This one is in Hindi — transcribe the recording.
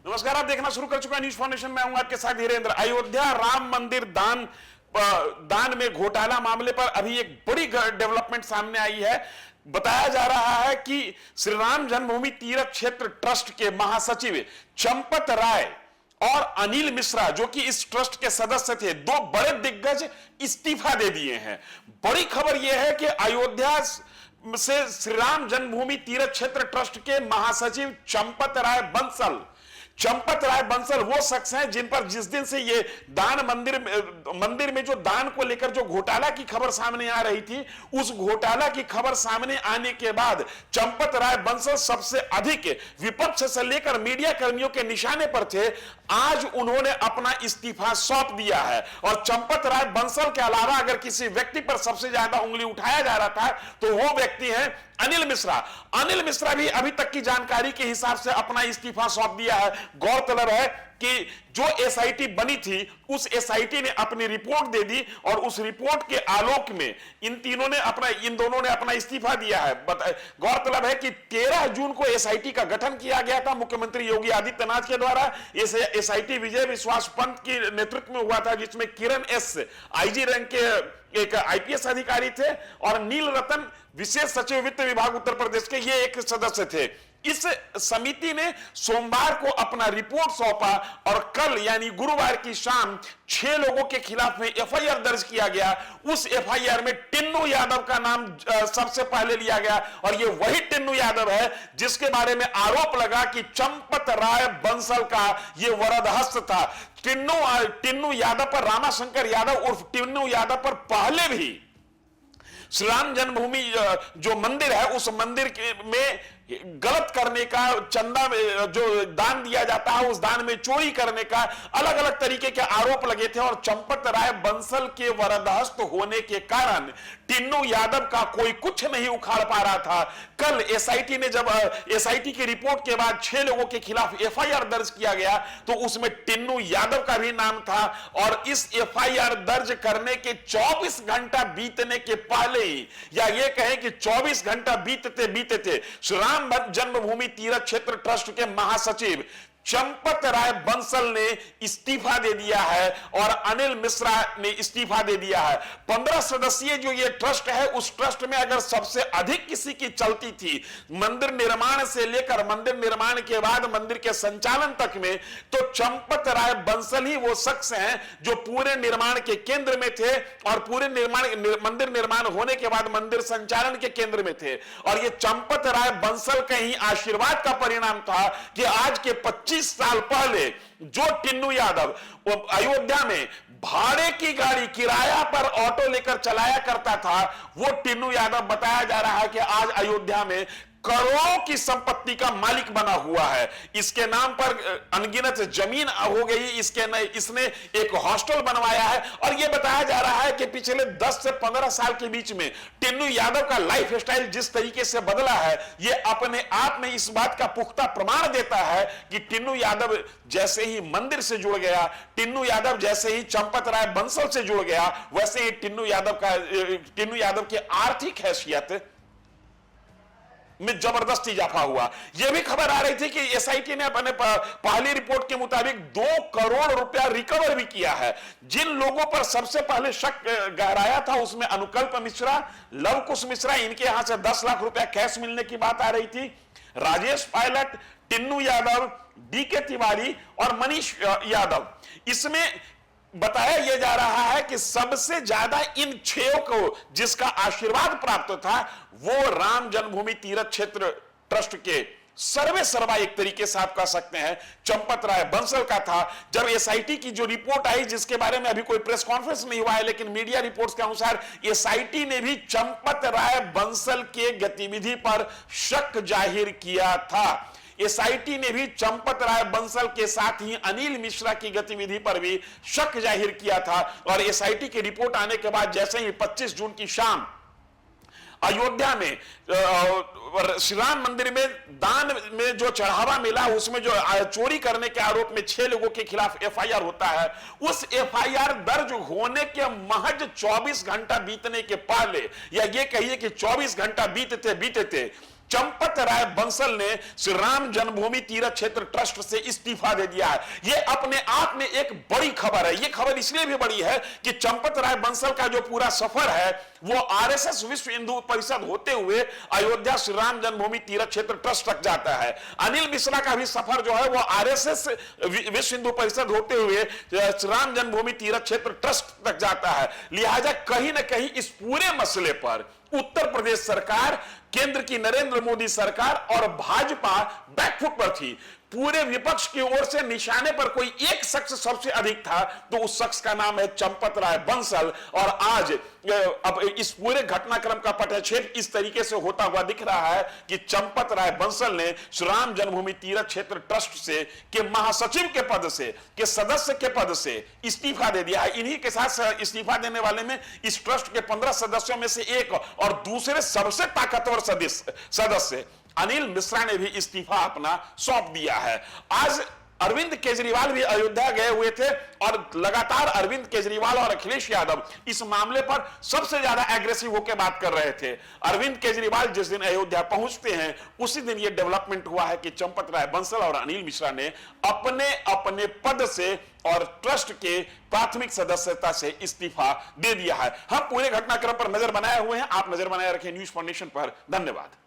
नमस्कार, आप देखना शुरू कर चुका है न्यूज फाउंडेशन। मैं हूं आपके साथ धीरेन्द्र। अयोध्या राम मंदिर दान में घोटाला मामले पर अभी एक बड़ी डेवलपमेंट सामने आई है। बताया जा रहा है कि श्री राम जन्मभूमि तीर्थ क्षेत्र ट्रस्ट के महासचिव चंपत राय और अनिल मिश्रा, जो कि इस ट्रस्ट के सदस्य थे, दो बड़े दिग्गज इस्तीफा दे दिए हैं। बड़ी खबर यह है कि अयोध्या से श्री राम जन्मभूमि तीर्थ क्षेत्र ट्रस्ट के महासचिव चंपत राय बंसल वो शख्स हैं जिन पर जिस दिन से ये दान मंदिर में जो दान को लेकर जो घोटाला की खबर सामने आ रही थी, उस घोटाला की खबर सामने आने के बाद चंपत राय बंसल सबसे अधिक विपक्ष से लेकर मीडिया कर्मियों के निशाने पर थे। आज उन्होंने अपना इस्तीफा सौंप दिया है और चंपत राय बंसल के अलावा अगर किसी व्यक्ति पर सबसे ज्यादा उंगली उठाया जा रहा था तो वो व्यक्ति है अनिल मिश्रा। अनिल मिश्रा भी अभी तक की जानकारी के हिसाब से अपना इस्तीफा सौंप दिया है। गौरतलब है कि जो एसआईटी बनी थी, उस एसआईटी ने अपनी रिपोर्ट दे दी और उस रिपोर्ट के आलोक में इन दोनों ने अपना इस्तीफा दिया है। गौरतलब है कि 13 जून को एसआईटी का गठन किया गया था मुख्यमंत्री योगी आदित्यनाथ के द्वारा। इस एसआईटी विजय विश्वास पंत के नेतृत्व में हुआ था, जिसमें किरण एस आईजी रैंक के एक आईपीएस अधिकारी थे और नील रतन विशेष सचिव वित्त विभाग उत्तर प्रदेश के ये एक सदस्य थे। इस समिति ने सोमवार को अपना रिपोर्ट सौंपा और कल यानी गुरुवार की शाम 6 लोगों के खिलाफ में एफआईआर दर्ज किया गया। उस एफआईआर में टिन्नू यादव का नाम सबसे पहले लिया गया और ये वही टिन्नू यादव है जिसके बारे में आरोप लगा कि चंपत राय बंसल का ये वरदहस्त था। टिन्नू यादव पर, रामाशंकर यादव उर्फ टिन्नू यादव पर पहले भी श्री राम जन्मभूमि जो मंदिर है, उस मंदिर में गलत करने का, चंदा जो दान दिया जाता है उस दान में चोरी करने का अलग अलग तरीके के आरोप लगे थे और चंपत राय बंसल के वरदहस्त होने के कारण टिन्नू यादव का कोई कुछ नहीं उखाड़ पा रहा था। कल एसआईटी ने जब एसआईटी की रिपोर्ट के बाद 6 लोगों के खिलाफ एफआईआर दर्ज किया गया तो उसमें टिन्नू यादव का भी नाम था और इस एफआईआर दर्ज करने के 24 घंटा बीतने के पहले ही, या ये कहें कि 24 घंटा बीतते श्री राम जन्मभूमि तीर्थ क्षेत्र ट्रस्ट के महासचिव चंपत राय बंसल ने इस्तीफा दे दिया है और अनिल मिश्रा ने इस्तीफा दे दिया है। 15 सदस्यीय जो ये ट्रस्ट है, उस ट्रस्ट में अगर सबसे अधिक किसी की चलती थी मंदिर निर्माण से लेकर मंदिर निर्माण के बाद मंदिर के संचालन तक में, तो चंपत राय बंसल ही वो शख्स हैं जो पूरे निर्माण के केंद्र में थे और पूरे मंदिर निर्माण होने के बाद मंदिर संचालन के केंद्र में थे। और ये चंपत राय बंसल का ही आशीर्वाद का परिणाम था कि आज के 25 साल पहले जो टिन्नू यादव वो अयोध्या में भाड़े की गाड़ी, किराया पर ऑटो लेकर चलाया करता था, वो टिन्नू यादव बताया जा रहा है कि आज अयोध्या में करोड़ों की संपत्ति का मालिक बना हुआ है। इसके नाम पर अनगिनत जमीन हो गई, इसने एक हॉस्टल बनवाया है और यह बताया जा रहा है कि पिछले 10 से 15 साल के बीच में टिन्नू यादव का लाइफ स्टाइल जिस तरीके से बदला है, यह अपने आप में इस बात का पुख्ता प्रमाण देता है कि टिन्नू यादव जैसे ही मंदिर से जुड़ गया, टिन्नू यादव जैसे ही चंपत राय बंसल से जुड़ गया, वैसे ही टिन्नू यादव की आर्थिक हैसियत में जबरदस्त इजाफा हुआ। यह भी खबर आ रही थी कि एसआईटी ने अपने पहली रिपोर्ट के मुताबिक 2 करोड़ रुपया रिकवर भी किया है। जिन लोगों पर सबसे पहले शक गहराया था उसमें अनुकल्प मिश्रा, लवकुश मिश्रा, इनके यहां से 10 लाख रुपया कैश मिलने की बात आ रही थी, राजेश पायलट, टिन्नू यादव, डीके तिवारी और मनीष यादव। इसमें बताया यह जा रहा है कि सबसे ज्यादा इन 6 को जिसका आशीर्वाद प्राप्त था वो राम जन्मभूमि तीर्थ क्षेत्र ट्रस्ट के सर्वा एक तरीके से आप कह सकते हैं चंपत राय बंसल का था। जब एसआईटी की जो रिपोर्ट आई, जिसके बारे में अभी कोई प्रेस कॉन्फ्रेंस नहीं हुआ है, लेकिन मीडिया रिपोर्ट्स के अनुसार एसआईटी ने भी चंपत राय बंसल के गतिविधि पर शक जाहिर किया था। एसआईटी ने भी चंपत राय बंसल के साथ ही अनिल मिश्रा की गतिविधि पर भी शक जाहिर किया था और एसआईटी की रिपोर्ट आने के बाद जैसे ही 25 जून की शाम अयोध्या में श्री राम मंदिर में दान में जो चढ़ावा मिला, उसमें जो चोरी करने के आरोप में 6 लोगों के खिलाफ एफआईआर होता है, उस एफआईआर दर्ज होने के महज 24 घंटा बीतने के पहले, या ये कहिए कि 24 घंटा बीतते चंपत राय बंसल ने श्री राम जन्मभूमि तीर्थ क्षेत्र ट्रस्ट से इस्तीफा दे दिया है। यह अपने आप में एक बड़ी खबर है। यह खबर इसलिए भी बड़ी है कि चंपत राय बंसल का जो पूरा सफर है वो आरएसएस विश्व हिंदू परिषद होते हुए अयोध्या श्री राम जन्मभूमि तीर्थ क्षेत्र ट्रस्ट तक जाता है। अनिल मिश्रा का भी सफर जो है वो आरएसएस विश्व हिंदू परिषद होते हुए श्री राम जन्मभूमि तीर्थ क्षेत्र ट्रस्ट तक जाता है। लिहाजा कहीं ना कहीं इस पूरे मसले पर उत्तर प्रदेश सरकार, केंद्र की नरेंद्र मोदी सरकार और भाजपा बैकफुट पर थी। पूरे विपक्ष की ओर से निशाने पर कोई एक शख्स सबसे अधिक था, तो उस शख्स का नाम है चंपत राय बंसल। और आज अब इस पूरे घटनाक्रम का पटछेद इस तरीके से होता हुआ दिख रहा है कि चंपत राय बंसल ने श्री राम जन्मभूमि तीर्थ क्षेत्र ट्रस्ट से के महासचिव के पद से, के सदस्य के पद से इस्तीफा दे दिया है। इन्हीं के साथ इस्तीफा देने वाले में इस ट्रस्ट के 15 सदस्यों में से एक और दूसरे सबसे ताकतवर सदस्य अनिल मिश्रा ने भी इस्तीफा अपना सौंप दिया है। आज अरविंद केजरीवाल भी अयोध्या गए हुए थे और लगातार अरविंद केजरीवाल और अखिलेश यादव इस मामले पर सबसे ज्यादा एग्रेसिव होकर बात कर रहे थे। अरविंद केजरीवाल जिस दिन अयोध्या पहुंचते हैं उसी दिन यह डेवलपमेंट हुआ है कि चंपत राय बंसल और अनिल मिश्रा ने अपने अपने पद से और ट्रस्ट के प्राथमिक सदस्यता से इस्तीफा दे दिया है। हम पूरे घटनाक्रम पर नजर बनाए हुए हैं। आप नजर बनाए रखें न्यूज़ फॉर नेशन पर। धन्यवाद।